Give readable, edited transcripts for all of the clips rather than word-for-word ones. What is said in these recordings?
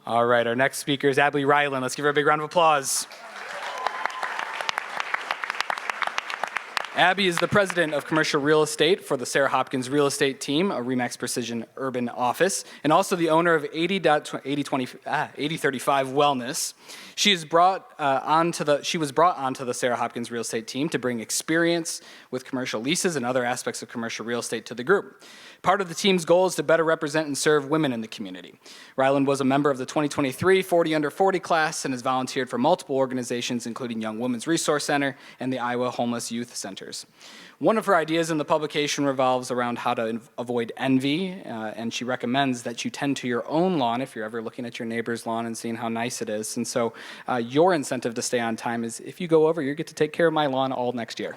All right, our next speaker is Abi Reiland. Let's give her a big round of applause. Abi is the president of commercial real estate for the Sara Hopkins real estate team, a REMAX Precision Urban Office, and also the owner of 8035 Wellness. She was brought onto the Sara Hopkins real estate team to bring experience with commercial leases and other aspects of commercial real estate to the group. Part of the team's goal is to better represent and serve women in the community. Reiland was a member of the 2023 40 Under 40 class and has volunteered for multiple organizations, including Young Women's Resource Center and the Iowa Homeless Youth Centers. One of her ideas in the publication revolves around how to avoid envy, and she recommends that you tend to your own lawn if you're ever looking at your neighbor's lawn and seeing how nice it is. And so your incentive to stay on time is if you go over, you get to take care of my lawn all next year.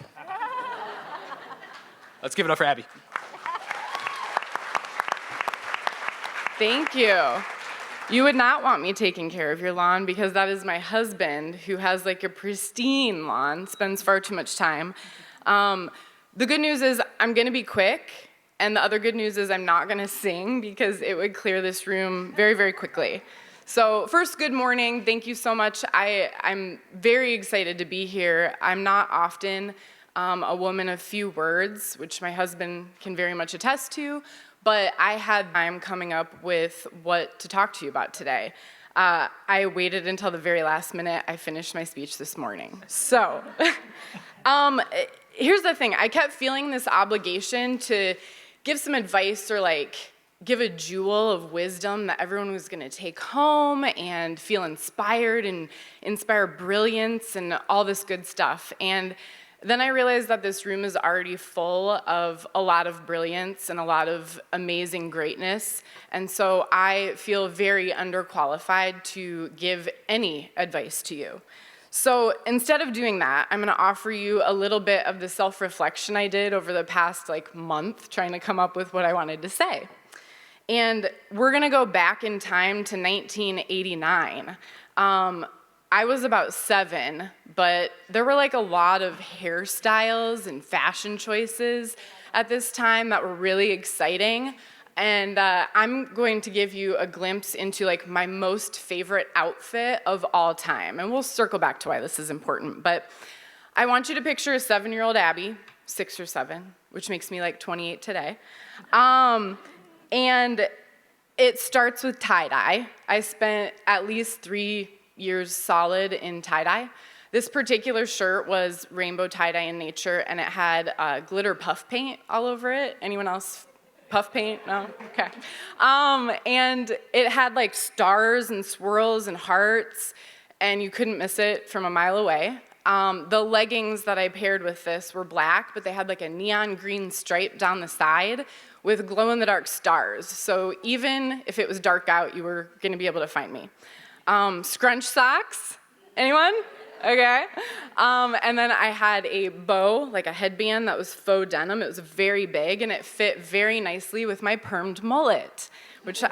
Let's give it up for Abi. Thank you. You would not want me taking care of your lawn because that is my husband who has like a pristine lawn, spends far too much time. The good news is I'm gonna be quick, and the other good news is I'm not gonna sing because it would clear this room very, very quickly. So first, good morning. Thank you so much. I'm very excited to be here. I'm not often a woman of few words, which my husband can very much attest to, but I had time coming up with what to talk to you about today. I waited until the very last minute. I finished my speech this morning. So here's the thing. I kept feeling this obligation to give some advice or like give a jewel of wisdom that everyone was going to take home and feel inspired and inspire brilliance and all this good stuff. And then I realized that this room is already full of a lot of brilliance and a lot of amazing greatness. And so I feel very underqualified to give any advice to you. So instead of doing that, I'm going to offer you a little bit of the self-reflection I did over the past month trying to come up with what I wanted to say. And we're going to go back in time to 1989. I was about 7, but there were a lot of hairstyles and fashion choices at this time that were really exciting. And I'm going to give you a glimpse into my most favorite outfit of all time. And we'll circle back to why this is important. But I want you to picture a 7-year-old Abi, 6 or 7, which makes me 28 today. And it starts with tie-dye. I spent at least 3 years solid in tie-dye. This particular shirt was rainbow tie-dye in nature, and it had glitter puff paint all over it. Anyone else? Puff paint? No? Okay. And it had stars and swirls and hearts, and you couldn't miss it from a mile away. The leggings that I paired with this were black, but they had a neon green stripe down the side with glow-in-the-dark stars. So even if it was dark out, you were going to be able to find me. Scrunch socks, anyone? Okay. And then I had a bow, a headband that was faux denim. It was very big, and it fit very nicely with my permed mullet, which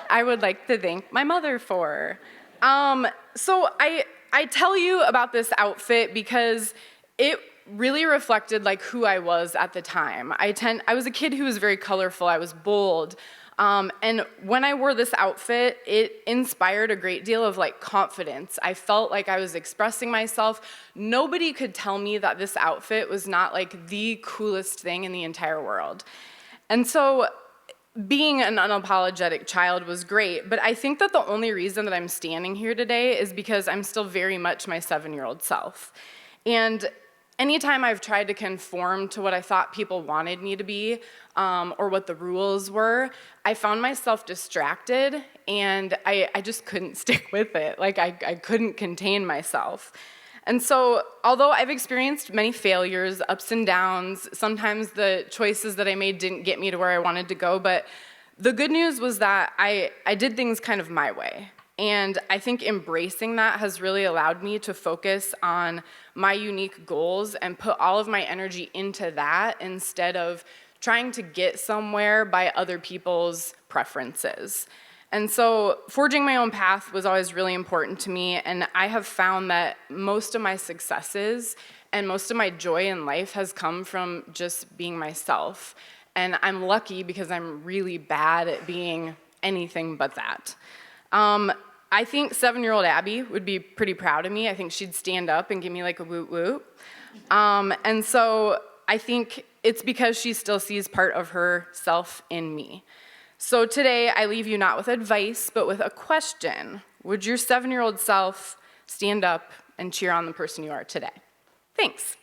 I would like to thank my mother for. So I tell you about this outfit because it really reflected who I was at the time. I was a kid who was very colorful. I was bold. And when I wore this outfit, it inspired a great deal of confidence. I felt like I was expressing myself. Nobody could tell me that this outfit was not the coolest thing in the entire world. And so being an unapologetic child was great, but I think that the only reason that I'm standing here today is because I'm still very much my 7-year-old self. And anytime I've tried to conform to what I thought people wanted me to be, or what the rules were, I found myself distracted, and I just couldn't stick with it. I couldn't contain myself. And so, although I've experienced many failures, ups and downs, sometimes the choices that I made didn't get me to where I wanted to go, but the good news was that I did things kind of my way. And I think embracing that has really allowed me to focus on my unique goals and put all of my energy into that instead of trying to get somewhere by other people's preferences. And so forging my own path was always really important to me, and I have found that most of my successes and most of my joy in life has come from just being myself. And I'm lucky because I'm really bad at being anything but that. I think 7-year-old Abby would be pretty proud of me. I think she'd stand up and give me like a woot woot. And so I think it's because she still sees part of herself in me. So today I leave you not with advice, but with a question. Would your 7-year-old self stand up and cheer on the person you are today? Thanks.